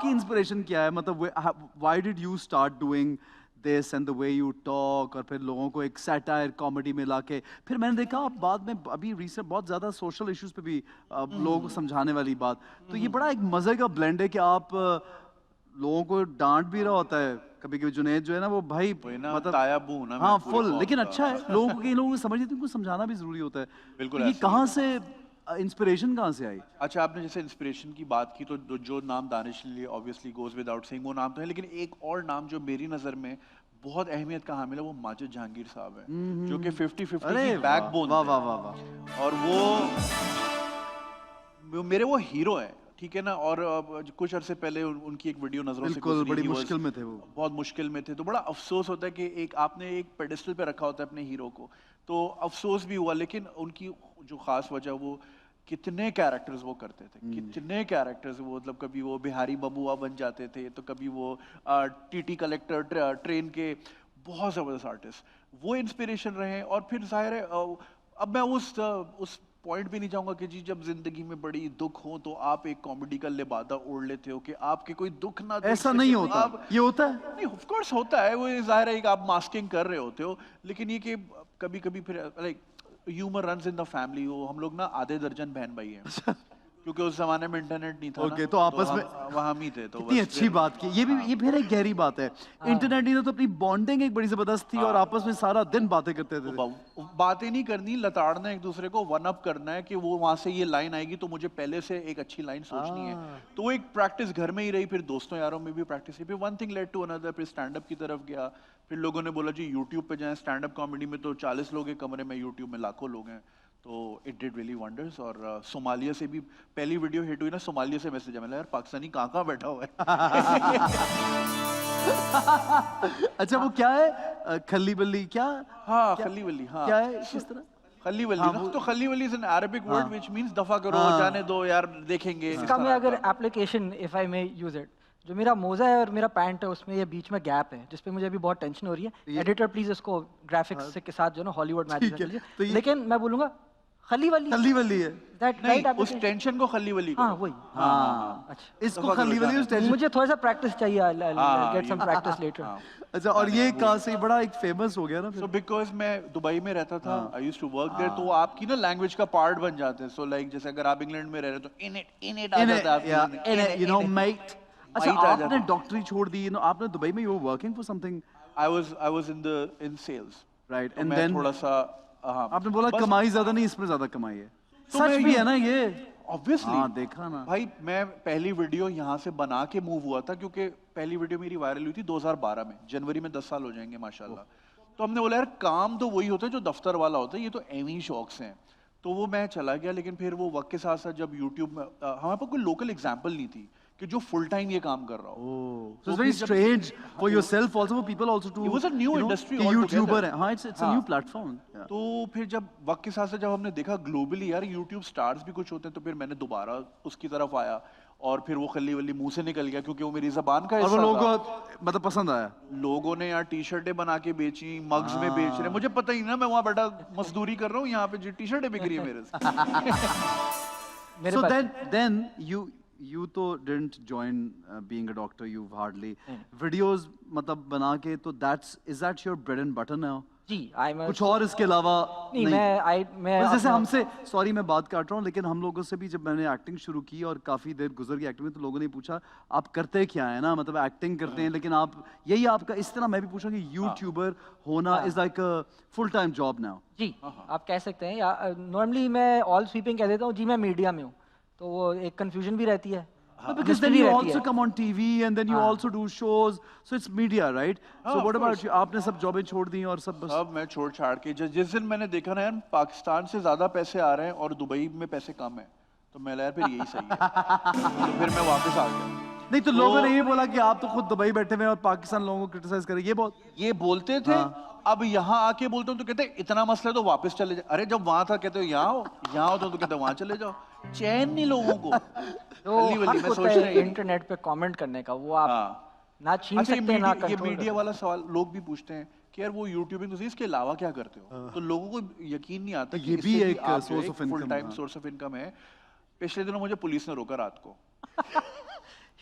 کی انسپریشن کیا ہے؟ مطلب why did you start doing this and the way you talk, اور پھر لوگوں کو ایک سیٹائر کامیڈی میں لا کے پھر میں نے دیکھا آپ بعد میں ابھی ریسنٹ بہت زیادہ سوشل ایشوز پہ بھی لوگوں کو سمجھانے والی بات، تو یہ بڑا ایک مزے کا بلینڈ ہے کہ آپ لوگوں کو ڈانٹ بھی رہا ہوتا ہے کبھی کبھی. جنید جو ہے نا وہ بھائی مطلب ہاں فل، لیکن اچھا ہے لوگوں کو، کئی لوگوں کو سمجھ لیتے ہیں، ان کو سمجھانا بھی ضروری ہوتا ہے. بالکل. یہ کہاں سے انسپریشن کہاں سے آئی؟ اچھا آپ نے جیسے انسپریشن کی بات کی تو جو نام دانش لیے obviously goes without saying وہ نام تو ہے، لیکن ایک اور نام جو میری نظر میں بہت اہمیت کا حامل ہے وہ ماجد جہانگیر صاحب ہیں، جو کہ 50-50 کی بیک بون تھے، اور وہ میرے وہ ہیرو ہیں، ٹھیک ہے نا. اور کچھ عرصے پہلے ان کی ایک ویڈیو نظروں سے بالکل بڑی مشکل میں تھے، وہ بہت مشکل میں تھے، تو بڑا افسوس ہوتا ہے کہ ایک آپ نے ایک پیڈسٹل پہ رکھا ہوتا ہے اپنے ہیرو کو، تو افسوس بھی ہوا. لیکن ان کی جو خاص وجہ وہ کتنے کیریکٹرز وہ کرتے تھے، کتنے کیریکٹرز وہ، مطلب کبھی وہ بہاری ببوا بن جاتے تھے، تو کبھی وہ ٹی ٹی کلیکٹر ٹرین کے، بہت زبردست آرٹسٹ وہ انسپریشن رہے. اور پھر ظاہر ہے اب میں اس پوائنٹ بھی نہیں چاہوں گا کہ جی جب زندگی میں بڑی دکھ ہو تو آپ ایک کامیڈی کا لبادہ اوڑھ لیتے ہو کہ آپ کے کوئی دکھ نہ، ایسا نہیں ہوتا. یہ ہوتا ہے نہیں، آف کورس ہوتا ہے، وہ ظاہر ہے کہ آپ ماسکنگ کر رہے ہوتے ہو، لیکن یہ کہ کبھی کبھی پھر like humour runs in the family. ہم لوگ نا آدھے درجن بہن بھائی ہیں، کیونکہ اس زمانے میں انٹرنیٹ نہیں تھا نا، تو آپس میں وہاں ہی تھے. تو کتنی اچھی بات کی، یہ پھر ایک گہری بات ہے. انٹرنیٹ نہیں تھا تو اپنی بانڈنگ ایک بڑی زبردست تھی، اور آپس میں سارا دن باتیں کرتے تھے. باتیں نہیں کرنی، لتاڑنا ایک دوسرے کو، ون اپ کرنا ہے کہ وہ وہاں سے یہ لائن آئے گی تو مجھے پہلے سے ایک اچھی لائن سوچنی ہے. تو وہ ایک پریکٹس گھر میں ہی رہی، پھر دوستوں یاروں میں بھی پریکٹس کی، پھر ون تھنگ لیڈ ٹو اندر، پھر اسٹینڈ اپ کی طرف گیا. پھر لوگوں نے بولا جی یوٹیوب پہ جائیں، اسٹینڈ اپ کامیڈی میں تو 40 لوگ ہیں کمرے میں، یوٹیوب میں لاکھوں لوگ ہیں. تو اٹ ڈیڈ ریئلی ونڈرز. اور صومالیہ سے بھی پہلی ویڈیو ہٹ ہوئی نا، صومالیہ سے میسج آیا، یار پاکستانی کہاں بیٹھا ہوا ہے. اچھا وہ کیا ہے کھلی بلی؟ کیا؟ ہاں کھلی بلی، ہاں کیا ہے کس طرح؟ خلی ولی نا، تو خلی ولی از an Arabic word which means دفع کرو، جانے دو یار دیکھیں گے. اس کا میں اگر application if I may use it، جو میرا موزہ ہے اور میرا پینٹ ہے اس میں یہ بیچ میں گیپ ہے جس پہ مجھے ابھی بہت ٹینشن ہو رہی ہے. ایڈیٹر پلیز اس کو گرافکس کے ساتھ جو نا ہالی ووڈ میچ کیجیے. لیکن میں بولوں گا خلی ولی، خلی ولی ہے اس ٹینشن کو خلی ولی. ہاں وہی، اس کو خلی ولی. مجھے تھوڑا سا پریکٹس چاہیے، گیٹ سم پریکٹس لیٹر. اچھا اور یہ کہاں سے بڑا ایک فیمس ہو گیا نا؟ سو بیکاز میں دبئی میں رہتا تھا، I used to work there, تو آپ کی نا لینگویج کا پارٹ بن جاتے ہیں. سو لائک جیسے اگر آپ انگلینڈ میں رہ رہے تو ان اٹ آ جاتا ہے، یو نو میٹ. اچھا آپ نے ڈاکٹری چھوڑ دی، آپ نے دبئی میں، یو ورکنگ فار سم تھنگ؟ I was in sales. Right. And then تھوڑا سا آپ نے بولا کمائی زیادہ نہیں، اس میں زیادہ کمائی ہے. سچ بھی ہے نا یہ؟ obviously دیکھا نا بھائی. میں پہلی ویڈیو یہاں سے بنا کے موو ہوا تھا، کیونکہ پہلی ویڈیو میری وائرل ہوئی تھی 2012 میں، جنوری میں 10 سال ہو جائیں گے ماشاءاللہ. تو ہم نے بولا یار کام تو وہی ہوتا ہے جو دفتر والا ہوتا ہے، یہ تو ایویں شوق ہیں. تو وہ میں چلا گیا، لیکن پھر وہ وقت کے ساتھ ساتھ جب یوٹیوب میں ہمارے پاس کوئی لوکل ایگزامپل نہیں تھی کہ جو فل ٹائم یہ کام کر رہا ہو. So it's very strange for yourself also, for people also to, It was a new industry کہ YouTuber ہے. ہاں it's a new platform. تو پھر جب وقت کے ساتھ ساتھ جب ہم نے دیکھا گلوبلی یار یوٹیوب سٹارز بھی کچھ ہوتے ہیں، تو پھر میں نے دوبارہ اس کی طرف آیا، اور پھر وہ خلی ولی منہ سے نکل گیا کیونکہ وہ میری زبان کا حصہ تھا. اور وہ لوگوں کو مطلب پسند آیا. لوگوں نے یار ٹی شرٹیں بنا کے بیچی، مگز میں بیچ رہے، مجھے پتہ ہی نا، میں وہاں بیٹھا مزدوری کر رہا ہوں، یہاں پہ جی ٹی شرٹیں بک رہی ہیں میرے سے. So then you تو didn't join being a doctor, you've hardly videos مطلب بنا کے، تو is that your bread and butter now? جی کچھ اور اس کے علاوہ نہیں؟ میں جیسے ہم سے، سوری میں بات کاٹ رہا ہوں، لیکن ہم لوگوں سے بھی جب میں نے ایکٹنگ شروع کی اور کافی دیر گزر گئی ایکٹنگ میں، تو لوگوں نے پوچھا آپ کرتے کیا ہیں نا، مطلب ایکٹنگ کرتے ہیں لیکن آپ یہی آپ کا، اس طرح میں بھی پوچھا کہ یوٹیوبر ہونا is like full time job now. جی آپ کہہ سکتے ہیں. نارملی میں آل سویپنگ کہہ دیتا ہوں جی، میں میڈیا میں ہوں، تو وہ ایک کنفیوژن بھی رہتی ہے. Because then you also come on TV and then you also do shows, so it's media, right? So what about you? آپ نے سب جابیں چھوڑ دی اور سب میں چھوڑ چھاڑ کے جس دن میں نے دیکھا نا یار پاکستان سے زیادہ پیسے آ رہے ہیں اور دبئی میں پیسے کم ہیں، تو میں یار پھر یہی صحیح ہے، تو پھر میں واپس آ گیا. نہیں تو لوگوں نے یہ بولا کہ آپ تو خود دبئی بیٹھے ہوئے اور پاکستان لوگوں کو کرٹیسائز کریں، یہ بولتے تھے. اب یہاں آ کے بولتے ہوں تو کہتے ہیں اتنا مسئلہ تو واپس چلے جائے. ارے جب وہاں تھا کہتے ہو یہاں ہو، یہاں ہوتا تو کہتے وہاں چلے جاؤ. چین نہیں لوگوں کو. انٹرنیٹ پہ کامنٹ کرنے کا وہ آپ نہ چھین سکتے ہیں نہ کنٹرول. یہ میڈیا والا سوال لوگ بھی پوچھتے ہیں کہ یار وہ یوٹیوبنگ تو اس کے علاوہ کیا کرتے ہو، تو لوگوں کو یقین نہیں آتا کہ یہ بھی ایک source of full time source of income ہے. پچھلے دنوں مجھے پولیس نے روکا رات کو.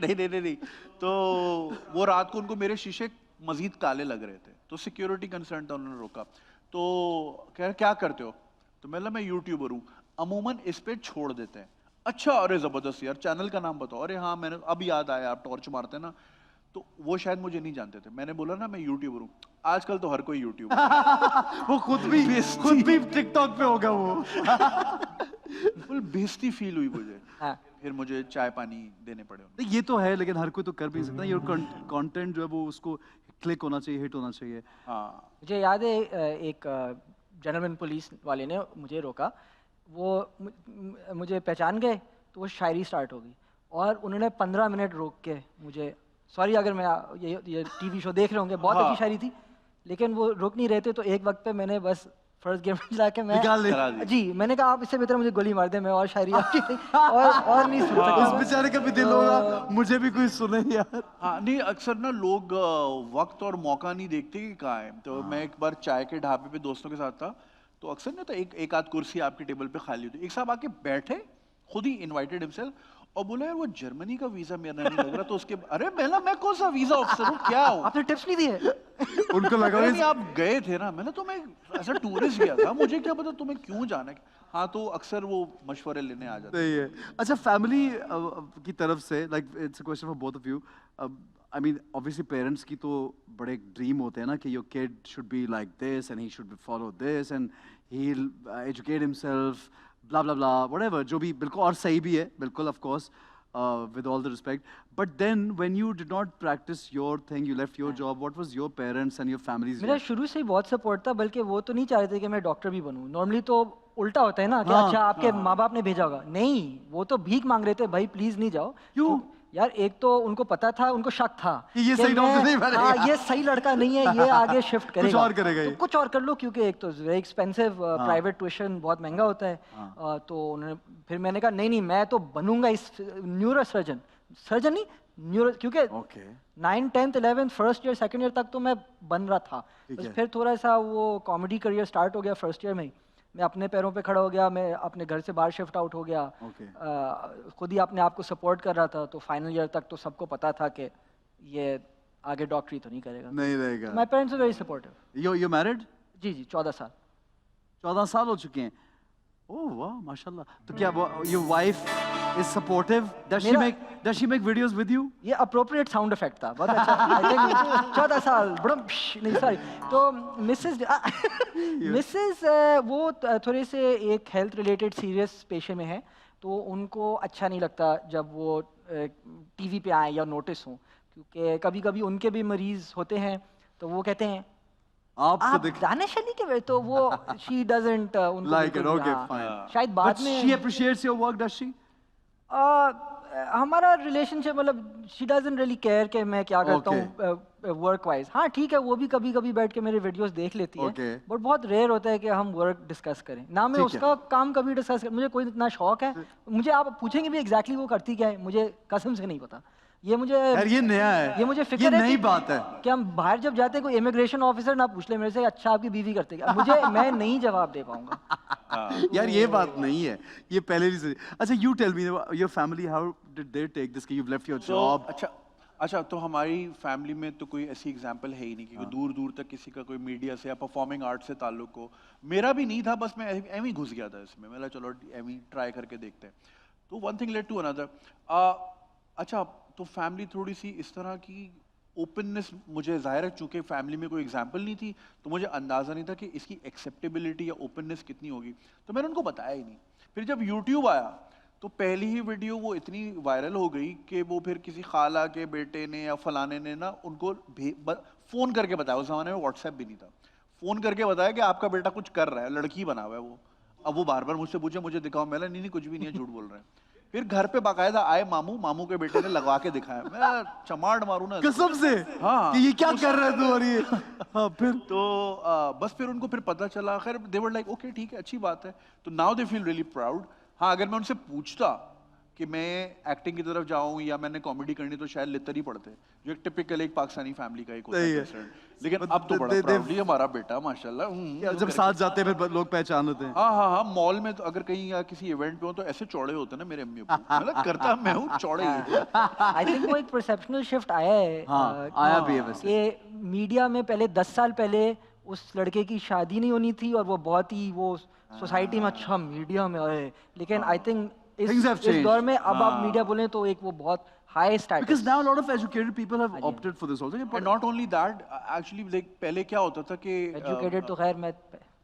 نہیں تو وہ رات کو ان کو میرے شیشے مزید کالے لگ رہے تھے تو سیکیورٹی کنسرن تھا, انہوں نے روکا. تو کہہ رہے کیا کرتے ہو, تو میں میں یوٹیوبر ہوں, عموماً اس پہ چھوڑ دیتے ہیں. اچھا, ارے زبردست یار, چینل کا نام بتاؤ. ارے ہاں میں نے اب یاد آیا, آپ ٹارچ مارتے ہیں نا. تو وہ شاید مجھے نہیں جانتے تھے, میں نے بولا نا میں یوٹیوبر ہوں. آج کل تو ہر کوئی یوٹیوبر وہ خود بھی ٹک ٹاک پہ ہوگا. وہ فل بےزتی فیل ہوئی مجھے, پھر مجھے چائے پانی دینے پڑے. یہ تو ہے, لیکن ہر کوئی تو کر بھی نہیں سکتا. یہ کانٹینٹ جو ہے وہ اس کو کلک ہونا چاہیے, ہٹ ہونا چاہیے. ہاں مجھے یاد ہے ایک جنرل پولیس والے نے مجھے روکا, وہ مجھے پہچان گئے تو وہ شاعری اسٹارٹ ہو گئی, اور انہوں نے 15 منٹ روک کے مجھے, سوری اگر میں یہ ٹی وی شو دیکھ رہے ہوں گے, بہت اچھی شاعری تھی, لیکن وہ رک نہیں رہے تھے. تو ایک وقت پہ میں نے بس فرسٹ گیئر میں جا کے میں نے کہا آپ اس سے بہتر مجھے گولی مار دیں, میں اور شاعری آپ کی اور نہیں سن سکتا. اس بیچارے کا بھی دل ہوگا مجھے بھی کوئی سنے یار. ہاں نہیں, اکثر نا لوگ وقت اور موقع نہیں دیکھتے کہ کہاں ہے. تو میں ایک بار چائے کے ڈھابے پہ دوستوں کے ساتھ تھا, تو اکثر نا تو ایک آدھ کرسی آپ کی ٹیبل پہ خالی ہوتی. ایک صاحب آ کے بیٹھے, خود ہی انوائٹڈ ہمسیلف, اور بولا یار وہ جرمنی کا ویزا میرا نہیں لگ رہا. تو اس کے ارے میں کون سا ویزا آفیسر ہوں, کیا ہوں, آپ نے ٹپس نہیں دیے. ان کو لگا نہیں آپ گئے تھے نا, میں نے تو میں ایسا ٹورسٹ گیا تھا, مجھے کیا پتا تمہیں کیوں جانا ہے. ہاں تو اکثر وہ مشورے لینے آ جاتے ہیں. اچھا, فیملی کی طرف سے like it's a question for both of you. I mean obviously parents کی تو بڑے ڈریم ہوتے ہیں نا کہ your kid should be like this and he should follow this and he will educate himself blah blah بلا what ever, جو بھی بالکل اور صحیح بھی ہے بالکل of course with all the respect. But then when you did not practice your thing, you left your job, what was your parents and your family's میرا شروع سے ہی بہت سپورٹ تھا, بلکہ وہ تو نہیں چاہ رہے تھے کہ میں ڈاکٹر بھی بنوں. نارملی تو الٹا ہوتا ہے نا کہ اچھا آپ کے ماں باپ نے بھیجا ہوگا. نہیں, وہ تو بھیک مانگ رہے تھے, بھائی پلیز نہیں جاؤ. کیوں یار, ایک تو ان کو پتا تھا, ان کو شک تھا یہ صحیح ڈاکٹر نہیں بنے گا, ہاں یہ صحیح لڑکا نہیں ہے, یہ آگے شفٹ کرے کچھ اور کرے گا, کچھ اور کر لو, کیونکہ ایک تو ویری ایکسپینسو پرائیویٹ ٹیوشن بہت مہنگا ہوتا ہے. تو انہوں نے پھر میں نے کہا نہیں میں تو بنوں گا اس نیورو سرجن نہیں نیورو, کیونکہ 9th 10th 11th first year second year تک تو میں بن رہا تھا. پھر تھوڑا سا وہ کامیڈی کریئر اسٹارٹ ہو گیا فرسٹ ایئر میں ہی, میں اپنے پیروں پہ کھڑا ہو گیا, میں اپنے گھر سے باہر شفٹ آؤٹ ہو گیا, خود ہی اپنے آپ کو سپورٹ کر رہا تھا. تو فائنل ایئر تک تو سب کو پتا تھا کہ یہ آگے ڈاکٹری تو نہیں کرے گا, نہیں رہے گا. My parents are very supportive. You married? جی 14 سال ہو چکے ہیں. اوہ واہ ماشاء اللہ. تو کیا your wife is supportive? Does she make videos with you? یہ اپروپریٹ ساؤنڈ افیکٹ تھا, بہت اچھا. 14 سال نہیں سوری. تو مسز وہ تھوڑے سے ایک ہیلتھ ریلیٹڈ سیریس پیشے میں ہے, تو ان کو اچھا نہیں لگتا جب وہ ٹی وی پہ آئیں یا نوٹس ہوں, کیونکہ کبھی کبھی ان کے بھی مریض ہوتے ہیں, تو وہ کہتے ہیں آپ دانش علی کے, تو وہ she doesn't like it. Okay fine. شاید بعد میں she appreciates your work, does she? ہمارا ریلیشن شپ مطلب شی ڈزنٹ ریئلی کیئر کہ میں کیا کرتا ہوں ورک وائز. ہاں ٹھیک ہے, وہ بھی کبھی کبھی بیٹھ کے میرے ویڈیوز دیکھ لیتی ہے, بٹ بہت ریئر ہوتا ہے کہ ہم ورک ڈسکس کریں. نہ میں اس کا کام کبھی ڈسکس کریں, مجھے کوئی اتنا شوق ہے. مجھے آپ پوچھیں گے بھی ایگزیکٹلی وہ کرتی کیا ہے, مجھے قسم سے نہیں پتا. یہ نیا ہے, یہ مجھے فکر ہے, نئی بات ہے کہ ہم باہر جب جاتے ہیں کوئی امیگریشن آفیسر نہ پوچھ لے میرے سے اچھا آپ کی بیوی کرتے کیا, میں نہیں جواب دے پاؤں گا. یار یہ بات نہیں ہے, یہ پہلے بھی. اچھا you tell me your family how did they take this کہ یو لیفٹ یور جاب؟ اچھا تو ہماری فیملی میں تو کوئی ایسی ایگزامپل ہے ہی نہیں کہ دور دور تک کسی کا کوئی میڈیا سے یا پرفارمنگ آرٹ سے تعلق ہو. میرا بھی نہیں تھا, بس میں ایویں ہی گھس گیا تھا اس میں. میں چلو ایویں ٹرائی کر کے دیکھتے ہیں. تو ون تھنگ لیڈ ٹو اندر. اچھا تو فیملی تھوڑی سی اس طرح کی اوپننس, مجھے ظاہر ہے چونکہ فیملی میں کوئی ایگزامپل نہیں تھی تو مجھے اندازہ نہیں تھا کہ اس کی ایکسیپٹیبلٹی یا اوپننس کتنی ہوگی, تو میں نے ان کو بتایا ہی نہیں. پھر جب یوٹیوب آیا تو پہلی ہی ویڈیو وہ اتنی وائرل ہو گئی کہ وہ پھر کسی خالہ کے بیٹے نے یا فلانے نے نا ان کو فون کر کے بتایا. اس زمانے میں واٹس ایپ بھی نہیں تھا. فون کر کے بتایا کہ آپ کا بیٹا کچھ کر رہا ہے, لڑکی بنا ہوا ہے وہ. اب وہ بار بار مجھ سے پوچھے مجھے دکھاؤ, میں نہیں کچھ بھی نہیں ہے, جھوٹ بول رہے ہیں. پھر گھر پہ باقاعدہ آئے ماموں کے بیٹے نے لگوا کے دکھایا, میں چماڑ ماروں نا قسم سے, ہاں کہ یہ کیا کر رہا ہے تو. اور یہ ہاں پھر تو بس پھر ان کو پھر پتہ چلا. خیر دے ور لائک اوکے ٹھیک ہے, اچھی بات ہے. تو now they feel really proud. ہاں اگر میں ان سے پوچھتا کہ میں ایکٹنگ کی طرف جاؤں یا میں نے کامیڈی کرنی تو شاید لتر ہی پڑتے, جو ایک ٹپکل ایک پاکستانی فیملی کا ایک ہوتا ہے concern. لیکن اب تو بڑا پراؤڈلی ہمارا بیٹا ماشاءاللہ جب ساتھ جاتے ہیں پھر لوگ پہچان لیتے ہیں. ہاں مال میں تو اگر کہیں یا کسی ایونٹ پہ ہو تو ایسے چوڑے ہوتے ہیں نا میرے امی ابو, مطلب کرتا میں ہوں چوڑے ہی. آئی تھنک وہ ایک پرسیپشنل شفٹ آیا ہے آیا بھی ہے ویسے کہ میڈیا میں پہلے 10 سال پہلے اس لڑکے کی شادی نہیں ہونی تھی اور وہ بہت ہی وہ سوسائٹی میں اچھا میڈیا میں آئے, لیکن آئی تھنک اس دور میں اب آپ میڈیا بولیں تو ایک وہ بہت high status. Because now a lot of educated people have opted for this also. And not only that, actually like پہلے کیا ہوتا تھا کہ ایجوکیٹڈ تو خیر میں